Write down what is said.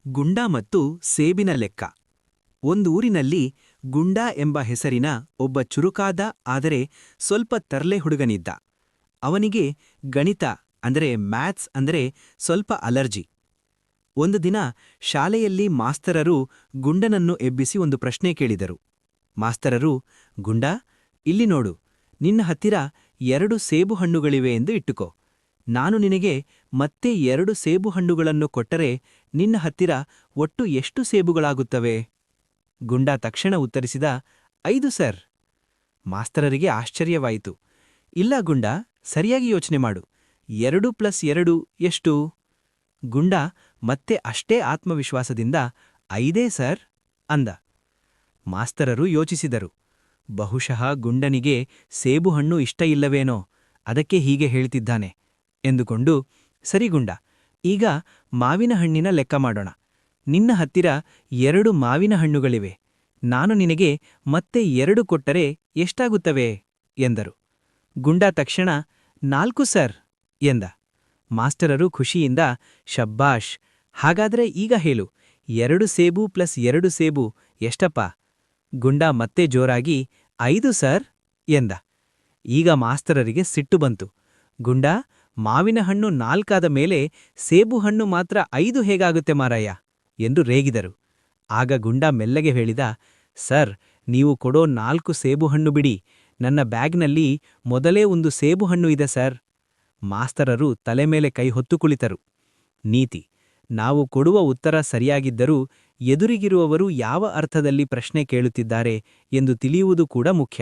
ಗುಂಡ ಮತ್ತು ಸೇಬಿನ ಲೆಕ್ಕ. ಒಂದೂರಿನಲ್ಲಿ ಗುಂಡ ಎಂಬ ಹೆಸರಿನ ಒಬ್ಬ ಚುರುಕಾದ ಆದರೆ ಸ್ವಲ್ಪ ತರ್ಲೆ ಹುಡುಗನಿದ್ದ. ಅವನಿಗೆ ಗಣಿತ ಅಂದರೆ ಮ್ಯಾಥ್ಸ್ ಅಂದರೆ ಸ್ವಲ್ಪ ಅಲರ್ಜಿ. ಒಂದು ದಿನ ಶಾಲೆಯಲ್ಲಿ ಮಾಸ್ತರರು ಗುಂಡನನ್ನು ಎಬ್ಬಿಸಿ ಒಂದು ಪ್ರಶ್ನೆ ಕೇಳಿದರು. ಮಾಸ್ತರರು, ಗುಂಡ, ಇಲ್ಲಿ ನೋಡು, ನಿನ್ನ ಹತ್ತಿರ 2 ಸೇಬುಹಣ್ಣುಗಳಿವೆ ಎಂದು ಇಟ್ಟುಕೋ. ನಾನು ನಿನಗೆ ಮತ್ತೆ 2 ಸೇಬುಹಣ್ಣುಗಳನ್ನು ಕೊಟ್ಟರೆ ನಿನ್ನ ಹತ್ತಿರ ಒಟ್ಟು ಎಷ್ಟು ಸೇಬುಗಳಾಗುತ್ತವೆ? ಗುಂಡ ತಕ್ಷಣ ಉತ್ತರಿಸಿದ, 5 ಸರ್. ಮಾಸ್ತರರಿಗೆ ಆಶ್ಚರ್ಯವಾಯಿತು. ಇಲ್ಲ ಗುಂಡ, ಸರಿಯಾಗಿ ಯೋಚನೆ ಮಾಡು. 2 + 2 ಎಷ್ಟು? ಗುಂಡ ಮತ್ತೆ ಅಷ್ಟೇ ಆತ್ಮವಿಶ್ವಾಸದಿಂದ 5 ಸರ್ ಅಂದ. ಮಾಸ್ತರರು ಯೋಚಿಸಿದರು. ಬಹುಶಃ ಗುಂಡನಿಗೆ ಸೇಬುಹಣ್ಣು ಇಷ್ಟ ಇಲ್ಲವೇನೋ, ಅದಕ್ಕೆ ಹೀಗೆ ಹೇಳ್ತಿದ್ದಾನೆ ಎಂದುಕೊಂಡು, ಸರಿ ಗುಂಡ, ಈಗ ಮಾವಿನ ಹಣ್ಣಿನ ಲೆಕ್ಕ ಮಾಡೋಣ. ನಿನ್ನ ಹತ್ತಿರ 2 ಮಾವಿನ ಹಣ್ಣುಗಳಿವೆ. ನಾನು ನಿನಗೆ ಮತ್ತೆ 2 ಕೊಟ್ಟರೆ ಎಷ್ಟಾಗುತ್ತವೆ ಎಂದರು. ಗುಂಡ ತಕ್ಷಣ 4 ಸರ್ ಎಂದ. ಮಾಸ್ತರರು ಖುಷಿಯಿಂದ, ಶಬ್ಬಾಷ್, ಹಾಗಾದರೆ ಈಗ ಹೇಳು, 2 ಸೇಬು + 2 ಸೇಬು ಎಷ್ಟಪ್ಪ? ಗುಂಡ ಮತ್ತೆ ಜೋರಾಗಿ 5 ಸರ್ ಎಂದ. ಈಗ ಮಾಸ್ತರರಿಗೆ ಸಿಟ್ಟು ಬಂತು. ಗುಂಡ, ಮಾವಿನ ಹಣ್ಣು 4 ಮೇಲೆ ಸೇಬುಹಣ್ಣು ಮಾತ್ರ 5 ಹೇಗಾಗುತ್ತೆ ಮಾರಾಯ ಎಂದು ರೇಗಿದರು. ಆಗ ಗುಂಡ ಮೆಲ್ಲಗೆ ಹೇಳಿದ, ಸರ್, ನೀವು ಕೊಡೋ 4 ಸೇಬುಹಣ್ಣು ಬಿಡಿ, ನನ್ನ ಬ್ಯಾಗ್ನಲ್ಲಿ ಮೊದಲೇ ಒಂದು ಸೇಬುಹಣ್ಣು ಇದೆ ಸರ್. ಮಾಸ್ತರರು ತಲೆ ಮೇಲೆ ಕೈ ಹೊತ್ತು ಕುಳಿತರು. ನೀತಿ: ನಾವು ಕೊಡುವ ಉತ್ತರ ಸರಿಯಾಗಿದ್ದರೂ ಎದುರಿಗಿರುವವರು ಯಾವ ಅರ್ಥದಲ್ಲಿ ಪ್ರಶ್ನೆ ಕೇಳುತ್ತಿದ್ದಾರೆ ಎಂದು ತಿಳಿಯುವುದು ಕೂಡ ಮುಖ್ಯ.